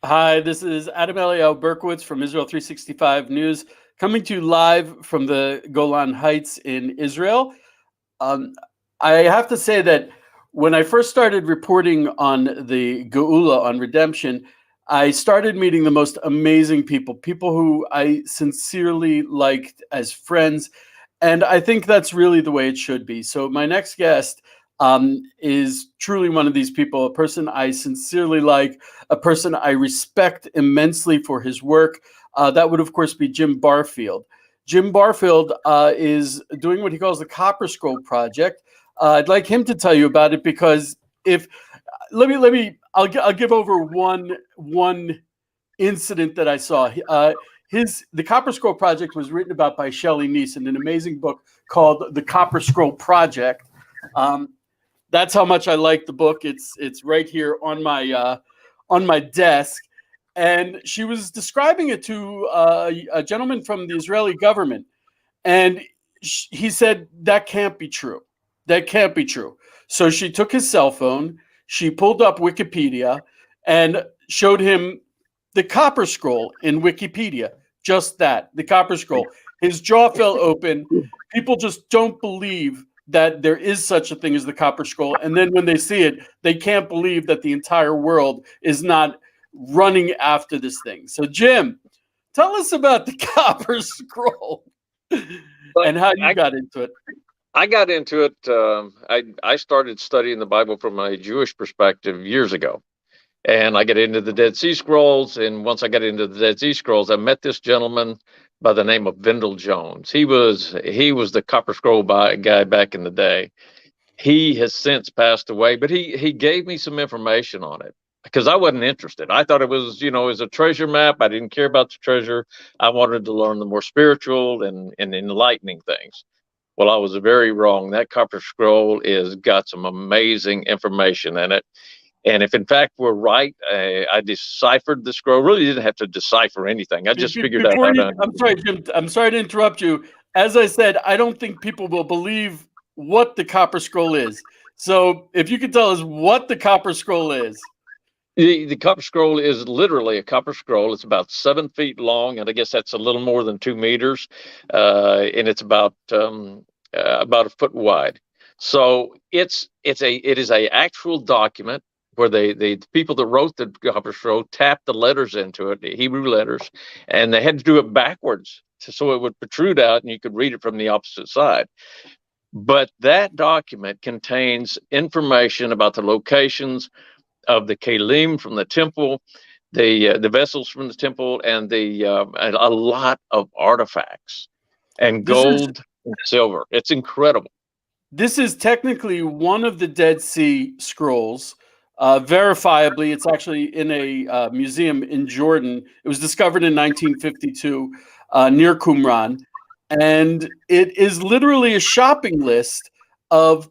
Hi, this is Adam Eliel Berkowitz from Israel 365 News, coming to you live from the Golan Heights in Israel. Um, I have to say that when I first started reporting on the Geula, on redemption, I started meeting the most amazing people who I sincerely liked as friends. And I think that's really the way it should be. So my next guest is truly one of these people, a person I sincerely like, a person I respect immensely for his work. That would, of course, be Jim Barfield. Jim Barfield is doing what he calls the Copper Scroll Project. I'd like him to tell you about it because if I'll give over one incident that I saw. The Copper Scroll Project was written about by Shelley Neese in an amazing book called The Copper Scroll Project. That's how much I like the book. It's right here on my desk. And she was describing it to a gentleman from the Israeli government. And he said, that can't be true. That can't be true. So she took his cell phone, she pulled up Wikipedia and showed him the Copper Scroll in Wikipedia. Just that, the Copper Scroll. His jaw fell open. People just don't believe that there is such a thing as the Copper Scroll. And then when they see it, they can't believe that the entire world is not running after this thing. So, Jim, tell us about the Copper Scroll and how you got into it. I got into it. I started studying the Bible from a Jewish perspective years ago. And I got into the Dead Sea Scrolls. And once I got into the Dead Sea Scrolls, I met this gentleman by the name of Vendell Jones. He was the Copper Scroll guy back in the day. He has since passed away, but he gave me some information on it because I wasn't interested. I thought it was, it was a treasure map. I didn't care about the treasure. I wanted to learn the more spiritual and enlightening things. Well, I was very wrong. That Copper Scroll got some amazing information in it. And if in fact we're right, I deciphered the scroll. Really didn't have to decipher anything. I just figured out how to. I'm sorry, Jim. I'm sorry to interrupt you. As I said, I don't think people will believe what the Copper Scroll is. So if you could tell us what the Copper Scroll is. The Copper Scroll is literally a copper scroll. It's about 7 feet long, and I guess that's a little more than 2 meters, and it's about a foot wide. So it is a actual document where the people that wrote the Copper Scroll tapped the letters into it, the Hebrew letters, and they had to do it backwards so it would protrude out and you could read it from the opposite side. But that document contains information about the locations of the kelim from the temple, the vessels from the temple, and a lot of artifacts and gold and silver. It's incredible. This is technically one of the Dead Sea Scrolls. Verifiably, it's actually in a museum in Jordan. It was discovered in 1952 near Qumran. And it is literally a shopping list of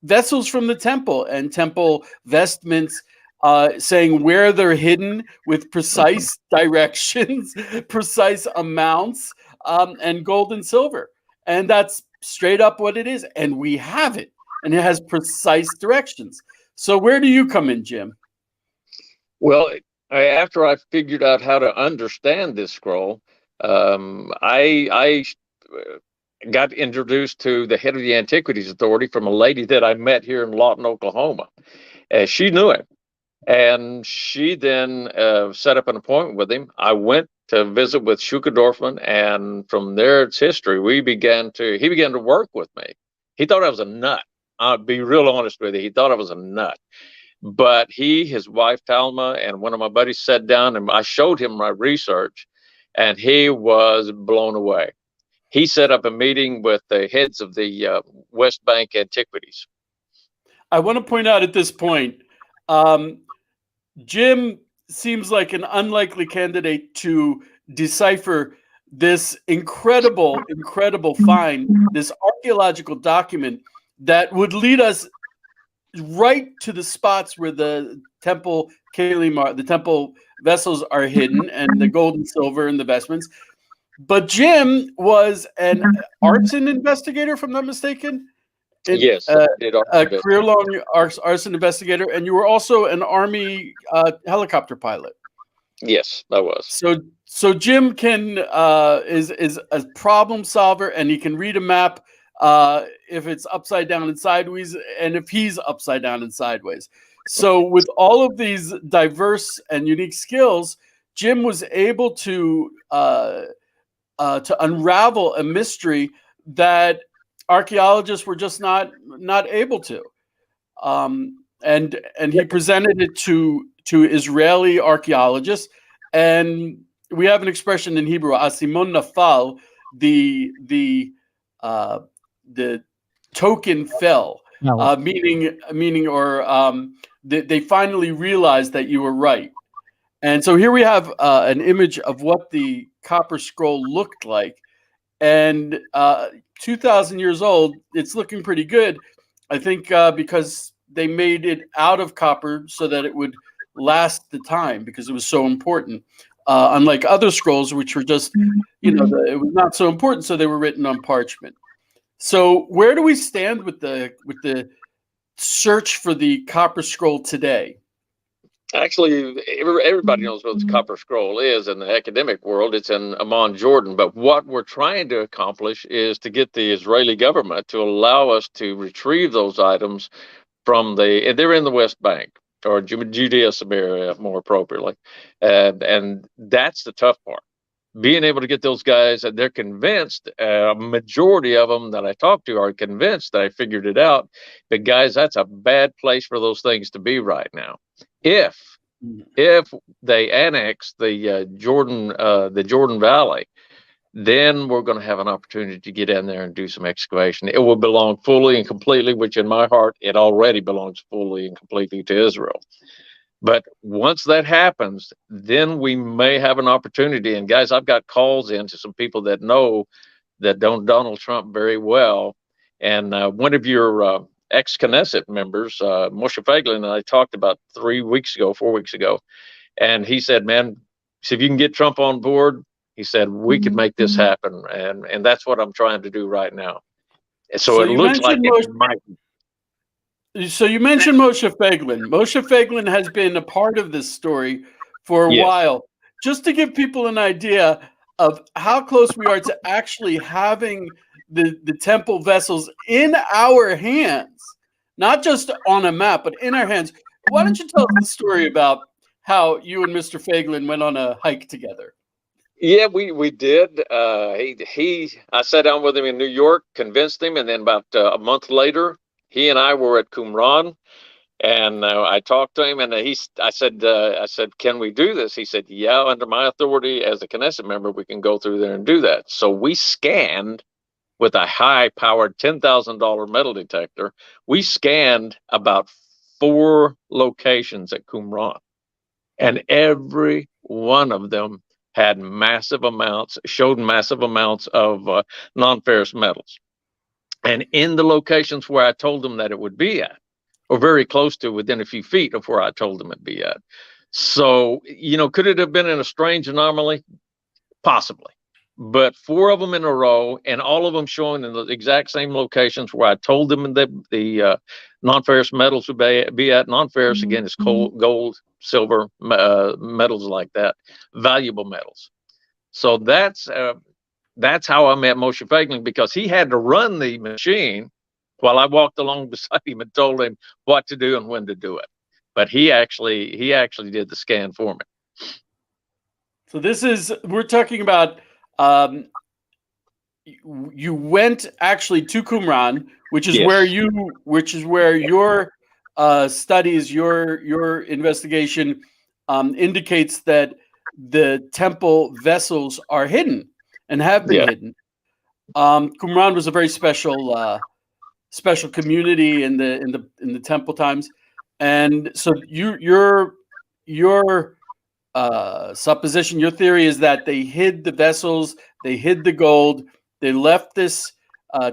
vessels from the temple and temple vestments, saying where they're hidden with precise directions, precise amounts, and gold and silver. And that's straight up what it is. And we have it. And it has precise directions. So where do you come in, Jim? Well, after I figured out how to understand this scroll, I got introduced to the head of the Antiquities Authority from a lady that I met here in Lawton, Oklahoma. She knew him, and she then set up an appointment with him. I went to visit with Shuka Dorfman, and from there, it's history. He began to work with me. He thought I was a nut. I'll be real honest with you. He thought I was a nut. But his wife, Talma, and one of my buddies sat down, and I showed him my research, and he was blown away. He set up a meeting with the heads of the West Bank Antiquities. I want to point out at this point, Jim seems like an unlikely candidate to decipher this incredible find, this archaeological document that would lead us right to the spots where the temple kelim the temple vessels are hidden, and the gold and silver and the vestments. But Jim was an arson investigator, if I'm not mistaken. Yes, I did a arson career-long arson investigator, and you were also an Army helicopter pilot. Yes, I was. So Jim can is a problem solver, and he can read a map if it's upside down and sideways, and if he's upside down and sideways. So with all of these diverse and unique skills, Jim was able to unravel a mystery that archaeologists were just not able to. And he presented it to Israeli archaeologists, and we have an expression in Hebrew, "Asimon nafal," the token fell, No. meaning they finally realized that you were right. And so here we have an image of what the copper scroll looked like, and 2,000 years old. It's looking pretty good, I think, because they made it out of copper so that it would last the time, because it was so important. Unlike other scrolls, which were just, it was not so important, so they were written on parchment. So where do we stand with the search for the copper scroll today? Actually, everybody knows what the copper scroll is in the academic world. It's in Amman, Jordan. But what we're trying to accomplish is to get the Israeli government to allow us to retrieve those items from they're in the West Bank, or Judea, Samaria, more appropriately. And that's the tough part. Being able to get those guys, and they're convinced, a majority of them that I talked to are convinced that I figured it out. But guys, that's a bad place for those things to be right now. If they annex the Jordan Valley, then we're going to have an opportunity to get in there and do some excavation. It will belong fully and completely, which in my heart, it already belongs fully and completely to Israel. But once that happens, then we may have an opportunity. And guys, I've got calls in to some people that know that don't Donald Trump very well. And one of your ex-Knesset members, Moshe Feiglin, and I talked about 4 weeks ago. And he said, man, if you can get Trump on board, he said, we could make this happen. And that's what I'm trying to do right now. So it looks like it might. So you mentioned Moshe Feiglin. Moshe Feiglin has been a part of this story for a while. Just to give people an idea of how close we are to actually having the temple vessels in our hands, not just on a map, but in our hands. Why don't you tell us the story about how you and Mr. Feiglin went on a hike together? Yeah, we did. I sat down with him in New York, convinced him, and then about a month later, he and I were at Qumran, and I talked to him, and I said, can we do this? He said, yeah, under my authority as a Knesset member, we can go through there and do that. So we scanned with a high-powered $10,000 metal detector. We scanned about 4 locations at Qumran, and every one of them showed massive amounts of non-ferrous metals. And in the locations where I told them that it would be at, or very close to, within a few feet of where I told them it'd be at. So, could it have been in a strange anomaly? Possibly. But 4 of them in a row, and all of them showing in the exact same locations where I told them that the non-ferrous metals would be at. Non-ferrous, again, is gold, silver, metals like that, valuable metals. So that's how I met Moshe Feiglin, because he had to run the machine while I walked along beside him and told him what to do and when to do it. But he actually did the scan for me. So we're talking about, you went actually to Qumran, which is where your studies, your investigation indicates that the temple vessels are hidden and have been hidden. Qumran was a very special community in the temple times, and so your supposition, your theory is that they hid the vessels, they hid the gold, they left this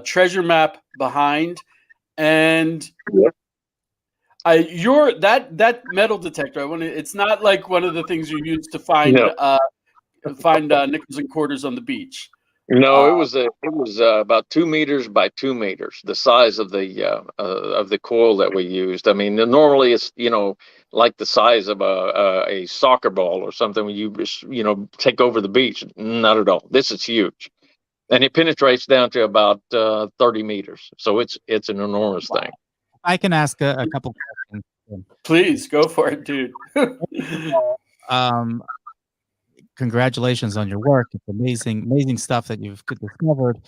treasure map behind, and that metal detector. It's not like one of the things you use to find nickels and quarters on the beach. No, Uh, it was about 2 meters by 2 meters, the size of the coil that we used. I mean, normally it's like the size of a soccer ball or something when you just take over the beach. Not at all. This is huge, and it penetrates down to about 30 meters. So it's an enormous thing. I can ask a couple questions. Please go for it, dude. Um, Congratulations on your work. It's amazing stuff that you've discovered.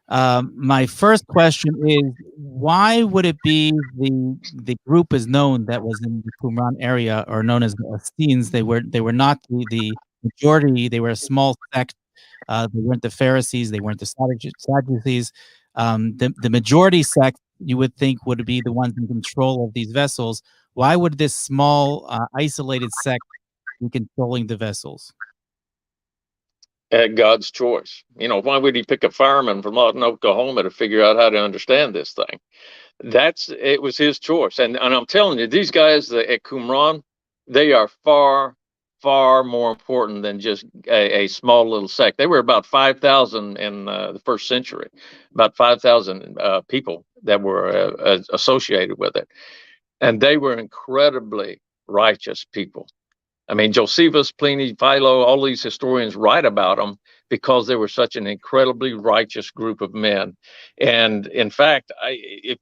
My first question is, why would it be the group is known that was in the Qumran area, or known as the Essenes? They were not the majority. They were a small sect. They weren't the Pharisees. They weren't the Sadducees. The majority sect, you would think, would be the ones in control of these vessels. Why would this small, isolated sect be controlling the vessels? At God's choice. Why would he pick a fireman from Lawton, Oklahoma to figure out how to understand this thing? It was his choice. And I'm telling you, these guys at Qumran, they are far, far more important than just a small little sect. They were about 5,000 in the first century, about 5,000 people that were associated with it. And they were incredibly righteous people. I mean, Josephus, Pliny, Philo, all these historians write about them because they were such an incredibly righteous group of men. And in fact, I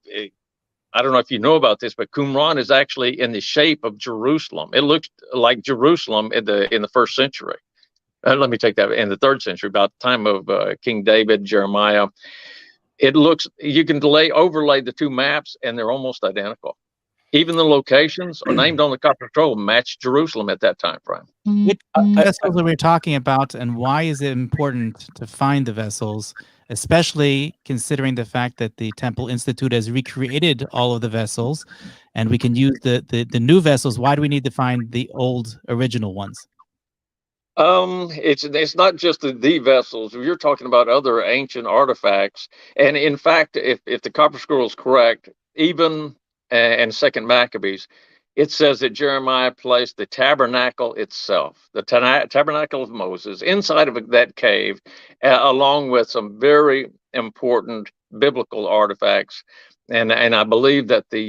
don't know if you know about this, but Qumran is actually in the shape of Jerusalem. It looks like Jerusalem in the first century. Let me take that, in the third century, about the time of King David, Jeremiah. It looks, you can overlay the two maps, and they're almost identical. Even the locations are named on the copper scroll match Jerusalem at that time frame. Which vessels are we talking about, and why is it important to find the vessels, especially considering the fact that the Temple Institute has recreated all of the vessels, and we can use the new vessels? Why do we need to find the old original ones? It's not just the vessels. You're talking about other ancient artifacts, and in fact, if the copper scroll is correct, even and Second Maccabees, it says that Jeremiah placed the tabernacle itself, the tabernacle of Moses, inside of that cave, along with some very important biblical artifacts, and I believe that the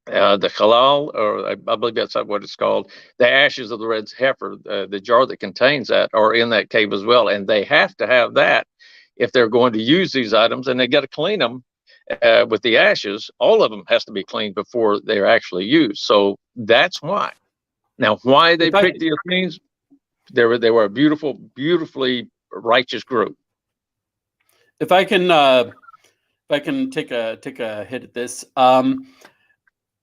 halal, or I believe that's what it's called, the ashes of the red heifer, the jar that contains that, are in that cave as well, and they have to have that if they're going to use these items, and they got to clean them. With the ashes, all of them has to be cleaned before they're actually used. So that's why. Now, why they picked the Essenes? They were a beautifully righteous group. If I can take a hit at this,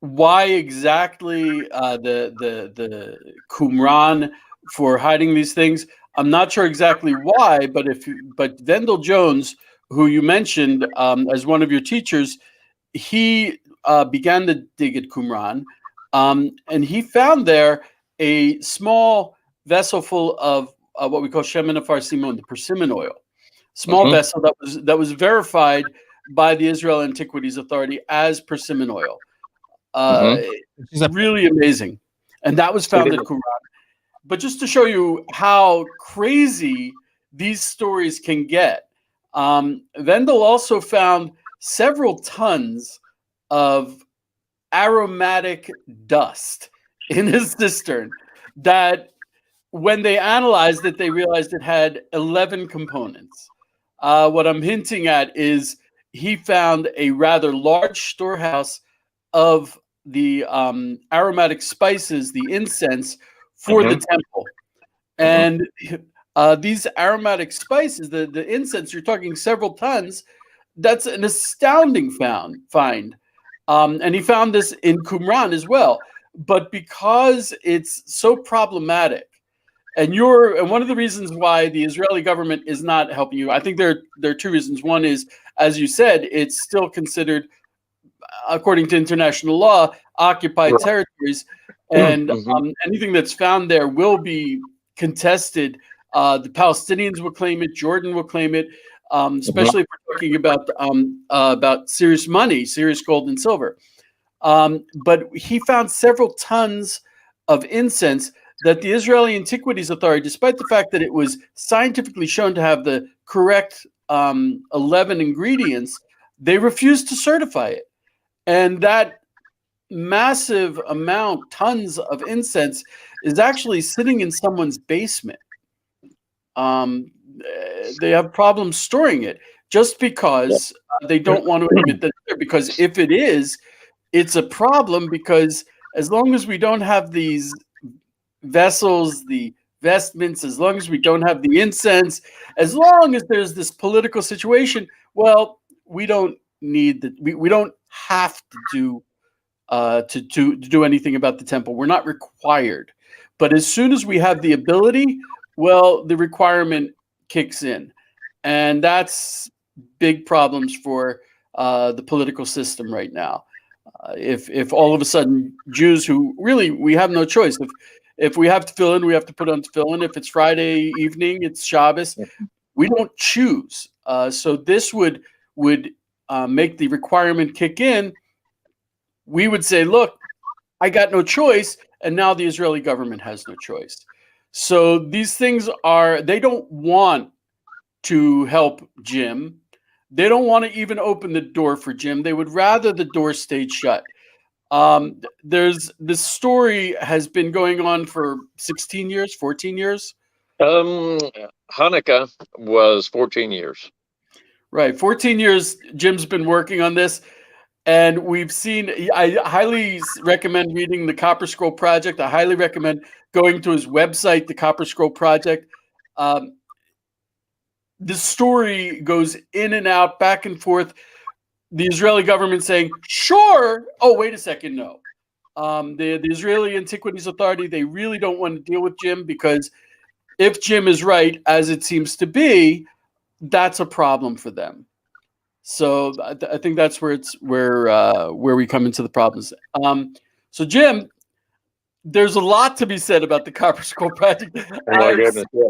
why exactly the Qumran for hiding these things? I'm not sure exactly why, but Vendell Jones, who you mentioned as one of your teachers, he began to dig at Qumran, and he found there a small vessel full of what we call shemen afarsimon, the persimmon oil, small vessel that was verified by the Israel Antiquities Authority as persimmon oil. Really amazing, and that was found at Qumran. But just to show you how crazy these stories can get, Vendel also found several tons of aromatic dust in his cistern that, when they analyzed it, they realized it had 11 components. What I'm hinting at is he found a rather large storehouse of the aromatic spices, the incense, for the temple. And these aromatic spices, the incense, you're talking several tons. That's an astounding find. And he found this in Qumran as well. But because it's so problematic, and one of the reasons why the Israeli government is not helping you, I think there are two reasons. One is, as you said, it's still considered, according to international law, occupied territories, and anything that's found there will be contested. The Palestinians will claim it. Jordan will claim it, especially if we're talking about serious money, serious gold and silver. But he found several tons of incense that the Israeli Antiquities Authority, despite the fact that it was scientifically shown to have the correct 11 ingredients, they refused to certify it. And that massive amount, tons of incense, is actually sitting in someone's basement. They have problems storing it just because they don't want to admit that it's there. Because if it is, it's a problem, because as long as we don't have these vessels, the vestments, as long as we don't have the incense, as long as there's this political situation, well, we don't need that. We don't have to do anything about the temple. We're not required. But as soon as we have the ability, well, the requirement kicks in. And that's big problems for the political system right now. If all of a sudden Jews who really, we have no choice. If we have tefillin, we have to put on tefillin. If it's Friday evening, it's Shabbos. We don't choose. So this would make the requirement kick in. We would say, look, I got no choice. And now the Israeli government has no choice. So these things they don't want to help Jim. They don't want to even open the door for Jim. They would rather the door stayed shut. This story has been going on for 16 years, 14 years. Hanukkah was 14 years. Right. 14 years Jim's been working on this. And we've seen, I highly recommend reading the Copper Scroll Project. I highly recommend going to his website, the Copper Scroll Project. This story goes in and out, back and forth. The Israeli government saying, sure. Oh, wait a second. No. The Israeli Antiquities Authority, they really don't want to deal with Jim, because if Jim is right, as it seems to be, that's a problem for them. So I think that's where we come into the problems. So Jim, there's a lot to be said about the Copper Scroll Project. Oh my goodness! Yeah.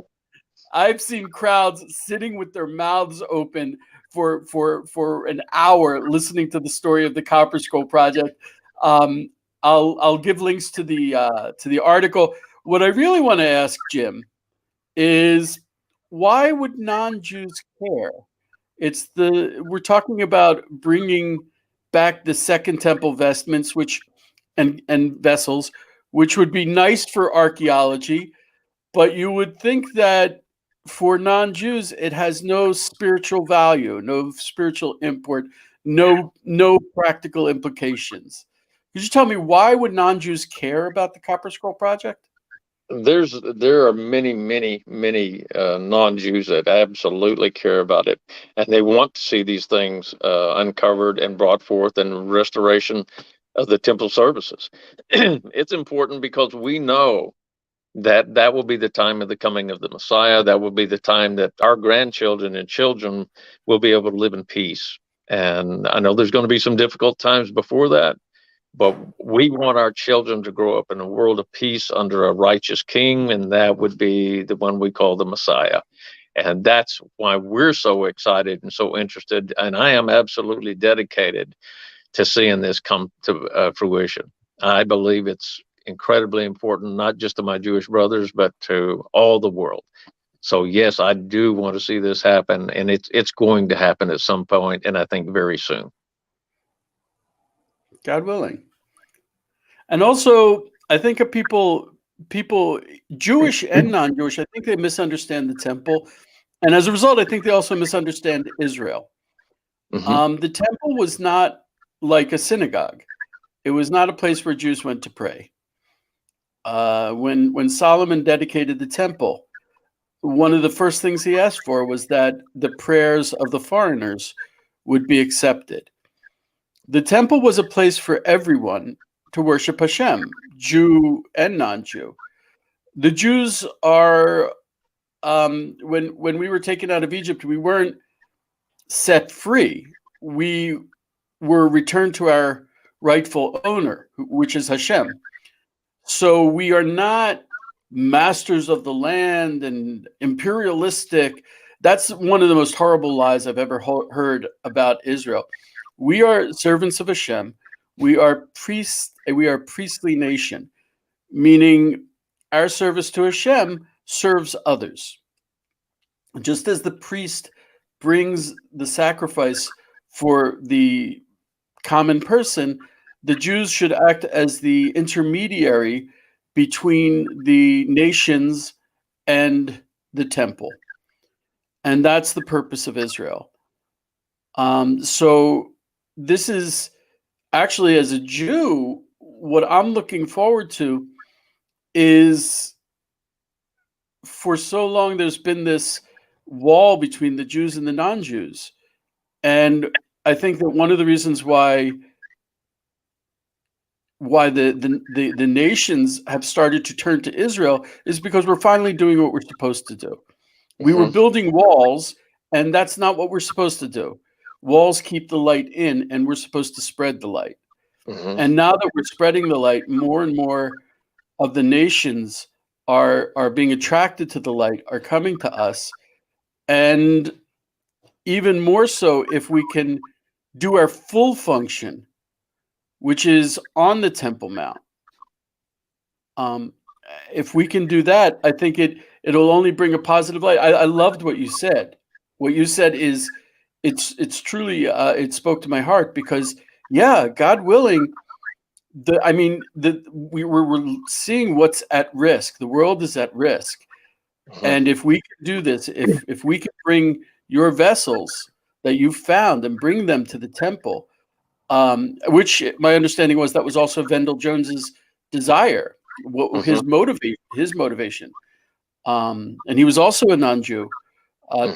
I've seen crowds sitting with their mouths open for an hour listening to the story of the Copper Scroll Project. I'll give links to the article. What I really want to ask Jim is, why would non-Jews care? We're talking about bringing back the Second Temple vestments, and vessels, which would be nice for archaeology, but you would think that for non-Jews it has no spiritual value, no spiritual import, no practical implications. Could you tell me, why would non-Jews care about the Copper Scroll Project? There are many non-Jews that absolutely care about it, and they want to see these things uncovered and brought forth, and restoration of the temple services. It's important because we know that will be the time of the coming of the Messiah. That will be the time that our grandchildren and children will be able to live in peace. And I know there's going to be some difficult times before that, but we want our children to grow up in a world of peace under a righteous king, and that would be the one we call the Messiah. And that's why we're so excited and so interested, and I am absolutely dedicated to seeing this come to fruition. I believe it's incredibly important, not just to my Jewish brothers, but to all the world. So yes, I do want to see this happen, and it's going to happen at some point, and I think very soon. God willing. And also, I think of people, Jewish and non-Jewish, I think they misunderstand the temple. And as a result, I think they also misunderstand Israel. Mm-hmm. The temple was not like a synagogue. It was not a place where Jews went to pray. When Solomon dedicated the temple, one of the first things he asked for was that the prayers of the foreigners would be accepted. The temple was a place for everyone to worship Hashem, Jew and non-Jew. The Jews are, when we were taken out of Egypt, we weren't set free. We were returned to our rightful owner, which is Hashem. So we are not masters of the land and imperialistic. That's one of the most horrible lies I've ever heard about Israel. We are servants of Hashem. We are priests. We are a priestly nation, meaning our service to Hashem serves others. Just as the priest brings the sacrifice for the common person, the Jews should act as the intermediary between the nations and the temple. And that's the purpose of Israel. So this is actually, as a Jew, what I'm looking forward to is, for so long there's been this wall between the Jews and the non-Jews. And I think that one of the reasons why the nations have started to turn to Israel is because we're finally doing what we're supposed to do. We were building walls, and that's not what we're supposed to do. Walls keep the light in, and we're supposed to spread the light. And now that we're spreading the light, more and more of the nations are being attracted to the light, are coming to us. And even more so if we can do our full function, which is on the Temple Mount. If we can do that, I think it'll only bring a positive light. I loved what you said. What you said is, it's truly, it spoke to my heart, because yeah, God willing, we're seeing what's at risk. The world is at risk. And if we can do this, if we can bring your vessels that you found and bring them to the temple, which my understanding was that was also Vendell Jones's desire, his motivation. And he was also a non-Jew,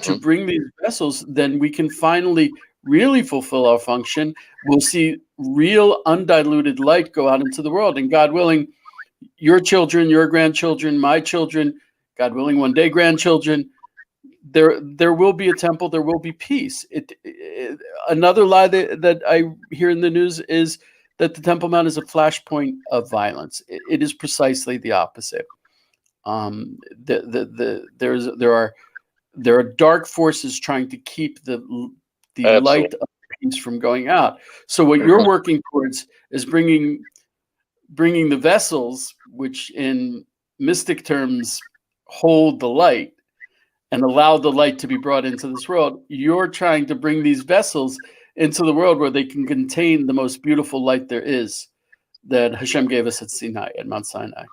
to bring these vessels, then we can finally really fulfill our function. We'll see real undiluted light go out into the world. And God willing, your children, your grandchildren, my children, God willing, one day grandchildren, there will be a temple, there will be peace. Another lie that I hear in the news is that the Temple Mount is a flashpoint of violence. It is precisely the opposite. There are dark forces trying to keep the light of peace from going out. So what you're working towards is bringing the vessels, which in mystic terms hold the light and allow the light to be brought into this world. You're trying to bring these vessels into the world where they can contain the most beautiful light there is, that Hashem gave us at Sinai, at Mount Sinai.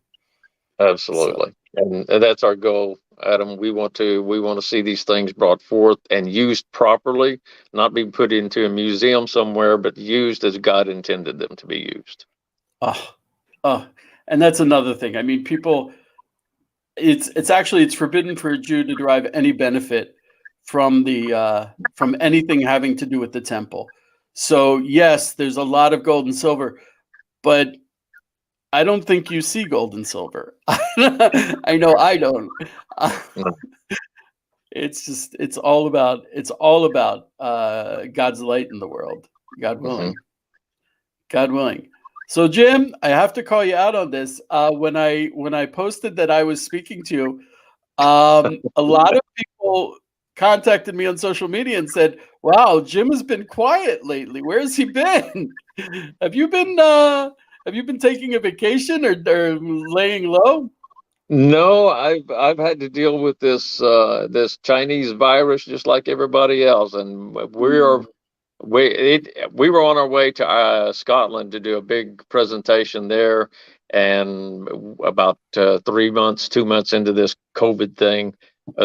Absolutely. And that's our goal, Adam. We want to see these things brought forth and used properly, not be put into a museum somewhere, but used as God intended them to be used. And that's another thing. I mean, people, it's forbidden for a Jew to derive any benefit from anything having to do with the temple. So yes, there's a lot of gold and silver, but I don't think you see gold and silver. I know I don't. It's all about God's light in the world. God willing. God willing. So Jim, I have to call you out on this. When I posted that I was speaking to you, a lot of people contacted me on social media and said, "Wow, Jim has been quiet lately. Where has he been? Have you been taking a vacation or laying low?" No, I've had to deal with this Chinese virus just like everybody else, and we were on our way to Scotland to do a big presentation there, and about 2 months into this COVID thing,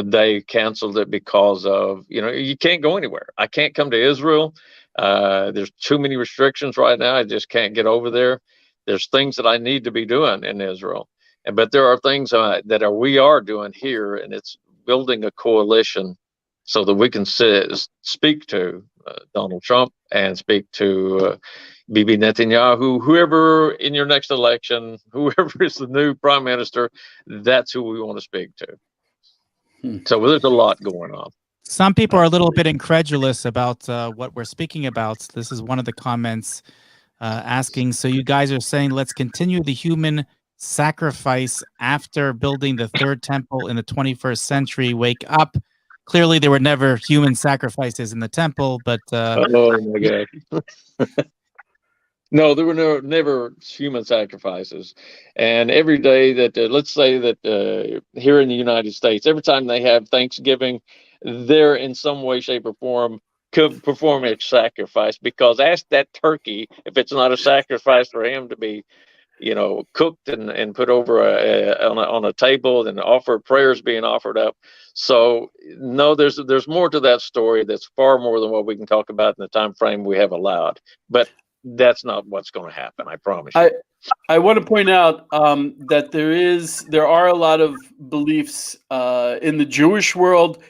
they canceled it because of, you can't go anywhere. I can't come to Israel. There's too many restrictions right now. I just can't get over there. There's things that I need to be doing in Israel. But there are things that we are doing here, and it's building a coalition so that we can speak to Donald Trump and speak to Bibi Netanyahu, whoever in your next election, whoever is the new prime minister, that's who we want to speak to. So there's a lot going on. Some people are a little bit incredulous about what we're speaking about. This is one of the comments asking, so you guys are saying, let's continue the human sacrifice after building the third temple in the 21st century. Wake up. Clearly there were never human sacrifices in the temple, but oh my God. No, there were never human sacrifices. And every day that, let's say that here in the United States, every time they have Thanksgiving, they're in some way, shape, or form could perform a sacrifice, because ask that turkey if it's not a sacrifice for him to be, cooked and put over on a table, and offer prayers being offered up. So no, there's more to that story. That's far more than what we can talk about in the time frame we have allowed. But that's not what's going to happen. I promise you. I want to point out that there are a lot of beliefs in the Jewish world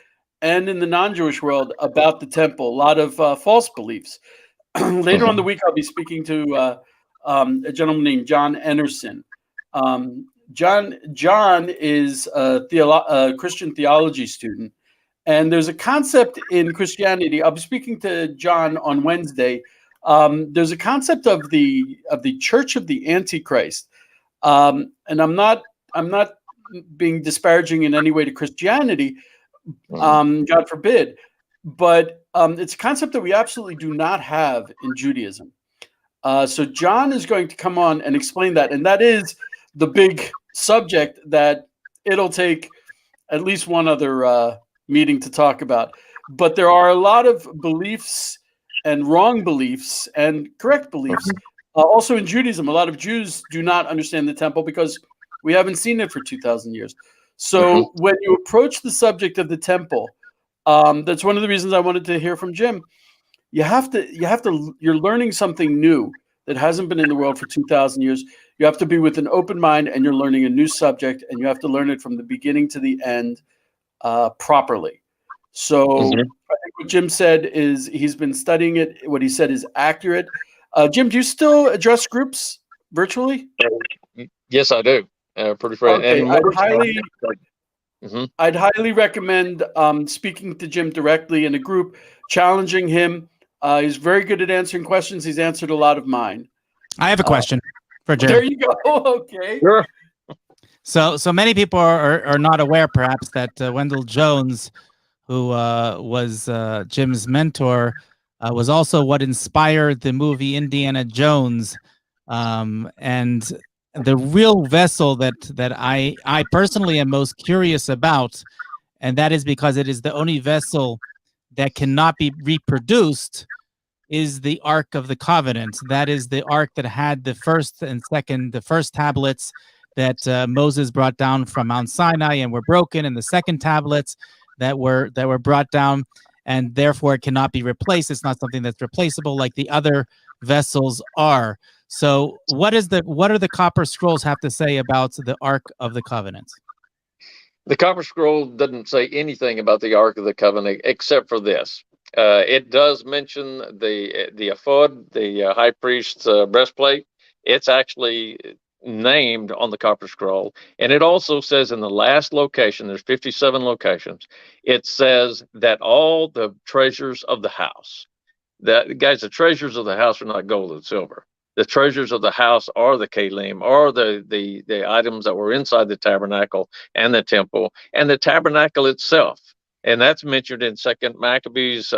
and in the non-Jewish world about the temple. A lot of false beliefs. Later on the week, I'll be speaking to a gentleman named John Enerson. John is a Christian theology student, and there's a concept in Christianity. I'll be speaking to John on Wednesday. There's a concept of the Church of the Antichrist, and I'm not being disparaging in any way to Christianity, God forbid, but it's a concept that we absolutely do not have in Judaism. So John is going to come on and explain that, and that is the big subject that it'll take at least one other meeting to talk about. But there are a lot of beliefs and wrong beliefs and correct beliefs. Also in Judaism, a lot of Jews do not understand the temple because we haven't seen it for 2,000 years. So when you approach the subject of the temple, that's one of the reasons I wanted to hear from Jim. You're learning something new that hasn't been in the world for 2,000 years. You have to be with an open mind, and you're learning a new subject, and you have to learn it from the beginning to the end properly. So I think what Jim said is he's been studying it. What he said is accurate. Jim, do you still address groups virtually? Yes, I do. Pretty fresh. Okay, And I'd highly recommend speaking to Jim directly in a group, challenging him. He's very good at answering questions. He's answered a lot of mine. I have a question for Jim. There you go. Okay. Sure. So many people are not aware, perhaps, that Wendell Jones, who was Jim's mentor, was also what inspired the movie Indiana Jones. And the real vessel that I personally am most curious about, and that is because it is the only vessel that cannot be reproduced, is the Ark of the Covenant. That is the Ark that had the first tablets that Moses brought down from Mount Sinai and were broken, and the second tablets that were brought down, and therefore it cannot be replaced. It's not something that's replaceable like the other vessels are. So what do the Copper Scrolls have to say about the Ark of the Covenant? The Copper Scroll doesn't say anything about the Ark of the Covenant except for this. It does mention the ephod, the high priest's breastplate. It's actually named on the Copper Scroll, and it also says in the last location, there's 57 locations, it says that all the treasures of the house, the treasures of the house are not gold and silver. The treasures of the house are the kalim, are the items that were inside the tabernacle and the temple and the tabernacle itself. And that's mentioned in Second Maccabees.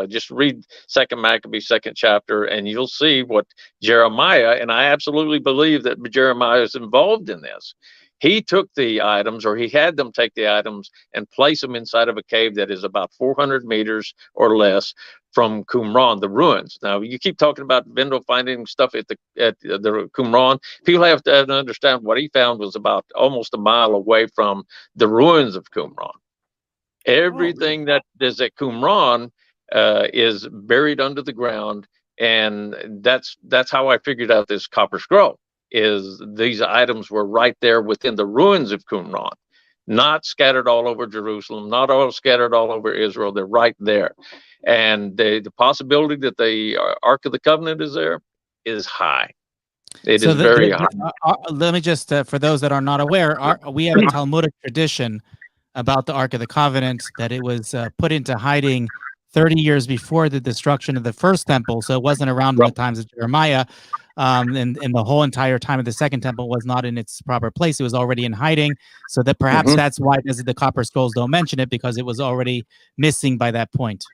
Just read Second Maccabees, second chapter, and you'll see what Jeremiah, and I absolutely believe that Jeremiah is involved in this. He took the items, or he had them take the items and place them inside of a cave that is about 400 meters or less from Qumran, the ruins. Now, you keep talking about Vendel finding stuff at the Qumran. People have to understand what he found was about almost a mile away from the ruins of Qumran. Everything that is at Qumran is buried under the ground, and that's how I figured out this Copper Scroll. Is these items were right there within the ruins of Qumran, not scattered all over Jerusalem, not all scattered all over Israel. They're right there, and the possibility that the Ark of the Covenant is there is high. It is very high. Let me just, for those that are not aware, we have a Talmudic tradition about the Ark of the Covenant, that it was put into hiding 30 years before the destruction of the first temple. So it wasn't around in the times of Jeremiah. And the whole entire time of the second temple was not in its proper place. It was already in hiding. So that perhaps that's why the Copper Scrolls don't mention it, because it was already missing by that point.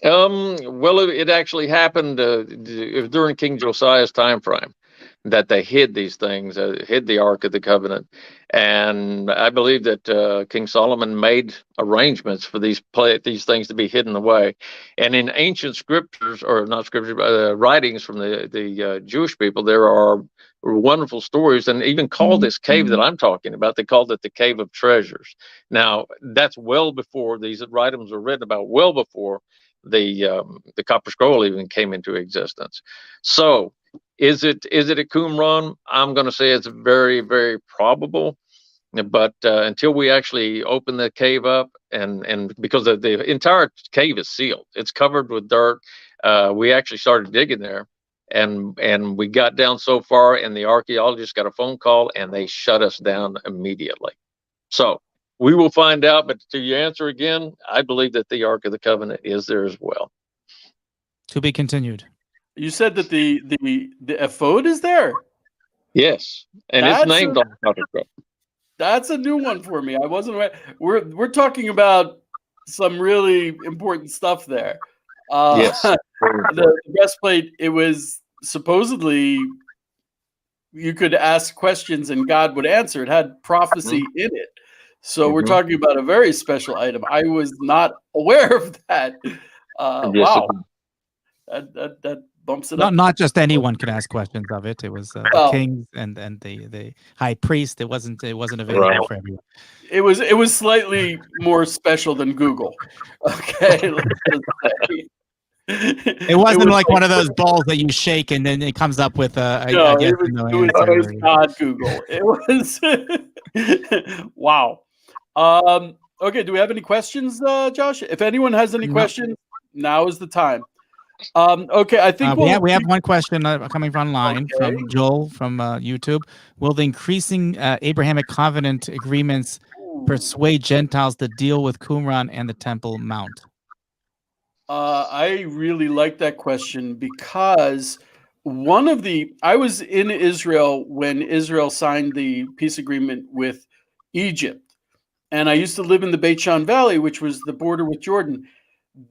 Well, it actually happened during King Josiah's time frame that they hid these things, hid the Ark of the Covenant, and I believe that King Solomon made arrangements for these things to be hidden away. And in ancient scriptures, or not scriptures, but writings from the Jewish people, there are wonderful stories, and even called this cave that I'm talking about. They called it the Cave of Treasures. Now, that's well before these writings were written about, well before the Copper Scroll even came into existence. So, is it at Qumran? I'm going to say it's very, very probable. But until we actually open the cave up, and because the entire cave is sealed, it's covered with dirt. We actually started digging there, and we got down so far, and the archaeologists got a phone call, and they shut us down immediately. So we will find out. But to your answer again, I believe that the Ark of the Covenant is there as well. To be continued. You said that the ephod is there. Yes, and it's named on the Copper Scroll. That's a new one for me. I wasn't aware. We're talking about some really important stuff there. Yes, the breastplate. It was supposedly you could ask questions and God would answer. It had prophecy in it. So we're talking about a very special item. I was not aware of that. Wow, that bumps it up. Not just anyone could ask questions of it. It was the kings and the high priest. It wasn't available for everyone. It was slightly more special than Google. Okay, let's just say. It wasn't like one of those balls that you shake and then it comes up with it was not Google. It was wow. Okay, do we have any questions, Josh? If anyone has any questions, now is the time. Okay, I think we have one question coming from online from Joel from YouTube. Will the increasing Abrahamic covenant agreements persuade Gentiles to deal with Qumran and the Temple Mount? I really like that question because I was in Israel when Israel signed the peace agreement with Egypt, and I used to live in the Beit Shan Valley, which was the border with Jordan.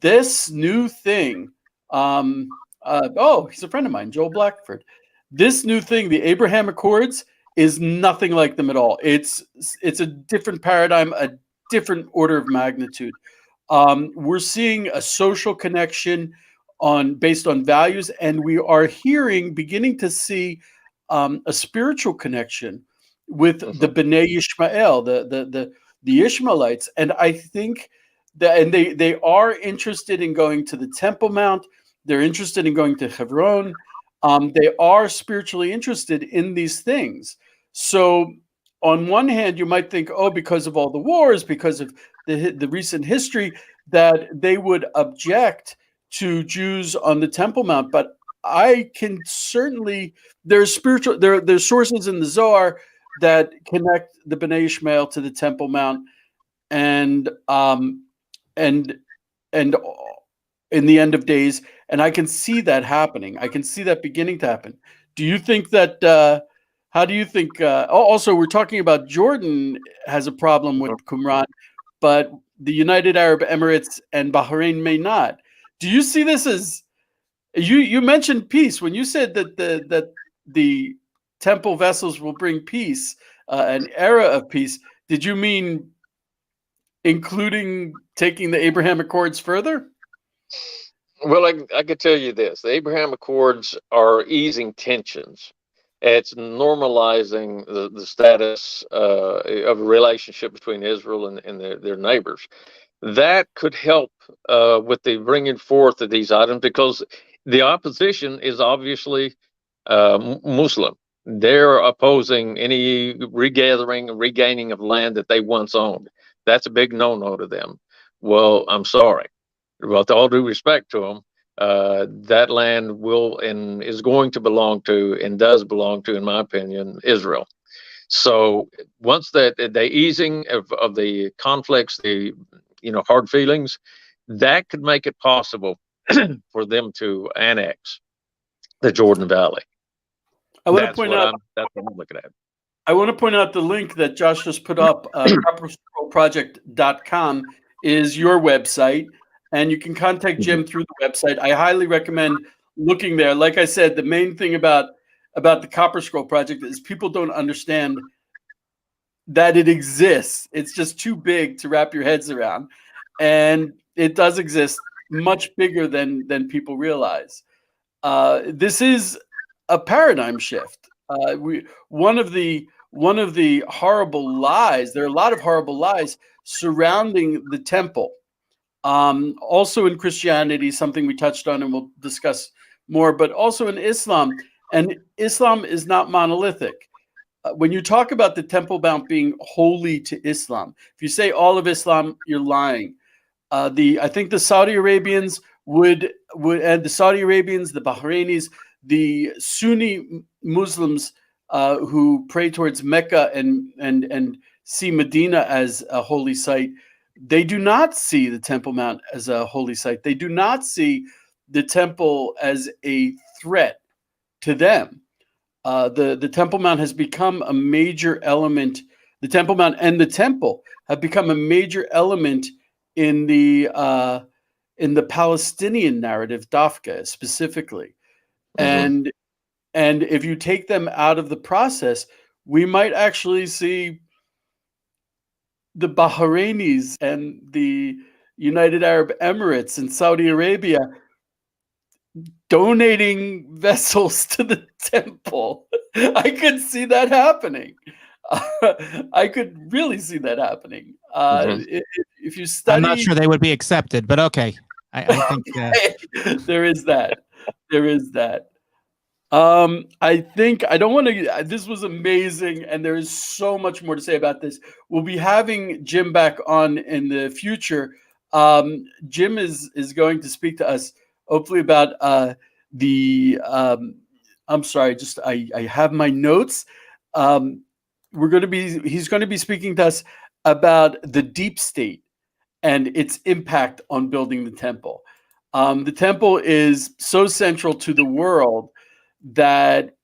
This new thing, he's a friend of mine, Joel Blackford. This new thing, the Abraham Accords, is nothing like them at all. It's a different paradigm, a different order of magnitude. We're seeing a social connection based on values, and we are beginning to see a spiritual connection with the Bnei Ishmael, the Ishmaelites, and I think that they are interested in going to the Temple Mount. They're interested in going to Hebron. They are spiritually interested in these things. So, on one hand, you might think, because of all the wars, because of the recent history, that they would object to Jews on the Temple Mount. But I can certainly there's sources in the Zohar that connect the Bnei Ishmael to the Temple Mount, and in the end of days, and I can see that happening. I can see that beginning to happen. Do you think that? How do you think? Also, we're talking about Jordan has a problem with Qumran, but the United Arab Emirates and Bahrain may not. Do you see this as you mentioned peace when you said that the temple vessels will bring peace, an era of peace? Did you mean including taking the Abraham Accords further? Well, I could tell you this: the Abraham Accords are easing tensions. It's normalizing the status of a relationship between Israel and their neighbors. That could help with the bringing forth of these items, because the opposition is obviously Muslim. They're opposing any regathering and regaining of land that they once owned. That's a big no-no to them. Well, I'm sorry. With all due respect to them, that land will and is going to belong to, and does belong to, in my opinion, Israel. So once the easing of the conflicts, the hard feelings, that could make it possible for them to annex the Jordan Valley. That's what I'm looking at. I want to point out the link that Josh just put up. CopperScrollProject.com is your website. and you can contact Jim through the website. I highly recommend looking there. Like I said, the main thing about the Copper Scroll Project is people don't understand that it exists. It's just too big to wrap your heads around, and it does exist much bigger than people realize. This is a paradigm shift. One of the horrible lies. There are a lot of horrible lies surrounding the temple. Also in Christianity, something we touched on and we'll discuss more, but also in Islam. And Islam is not monolithic. When you talk about the Temple Mount being holy to Islam, if you say all of Islam, you're lying. I think the Saudi Arabians would and the Saudi Arabians, the Bahrainis, the Sunni Muslims who pray towards Mecca and see Medina as a holy site, they do not see the Temple Mount as a holy site. They do not see the temple as a threat to them. The Temple Mount has become a major element. The Temple Mount and the temple have become a major element in the Palestinian narrative, Dafka specifically. And if you take them out of the process, we might actually see the Bahrainis and the United Arab Emirates and Saudi Arabia donating vessels to the temple. I could see that happening. I could really see that happening. If you study, I'm not sure they would be accepted, but okay. I think there is that. There is that. I think I don't want to. This was amazing, and there is so much more to say about this. We'll be having Jim back on in the future. Jim is going to speak to us, hopefully about the. I'm sorry, just I have my notes. He's going to be speaking to us about the deep state and its impact on building the temple. The temple is so central to the world that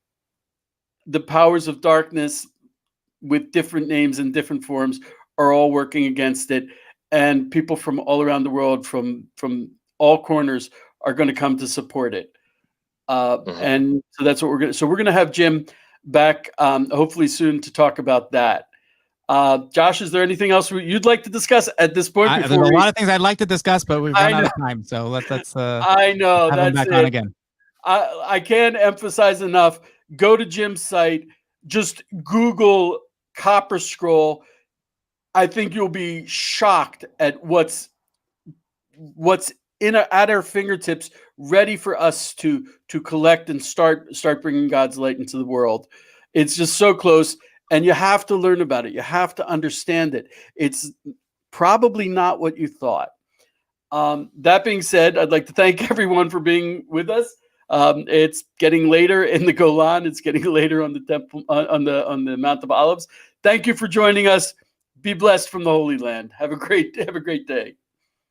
the powers of darkness with different names and different forms are all working against it. And people from all around the world, from all corners, are going to come to support it. And so that's what we're going to. So we're going to have Jim back hopefully soon to talk about that. Josh, is there anything else you'd like to discuss at this point? There's a lot of things I'd like to discuss, but we've run out of time. So let's I know have him back on again. I can't emphasize enough. Go to Jim's site. Just Google Copper Scroll. I think you'll be shocked at what's at our fingertips, ready for us to collect and start bringing God's light into the world. It's just so close, and you have to learn about it. You have to understand it. It's probably not what you thought. That being said, I'd like to thank everyone for being with us. It's getting later in the Golan. It's getting later on the temple on the Mount of Olives. Thank you for joining us. Be blessed from the Holy Land. Have a great day.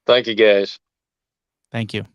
Thank you, guys. Thank you.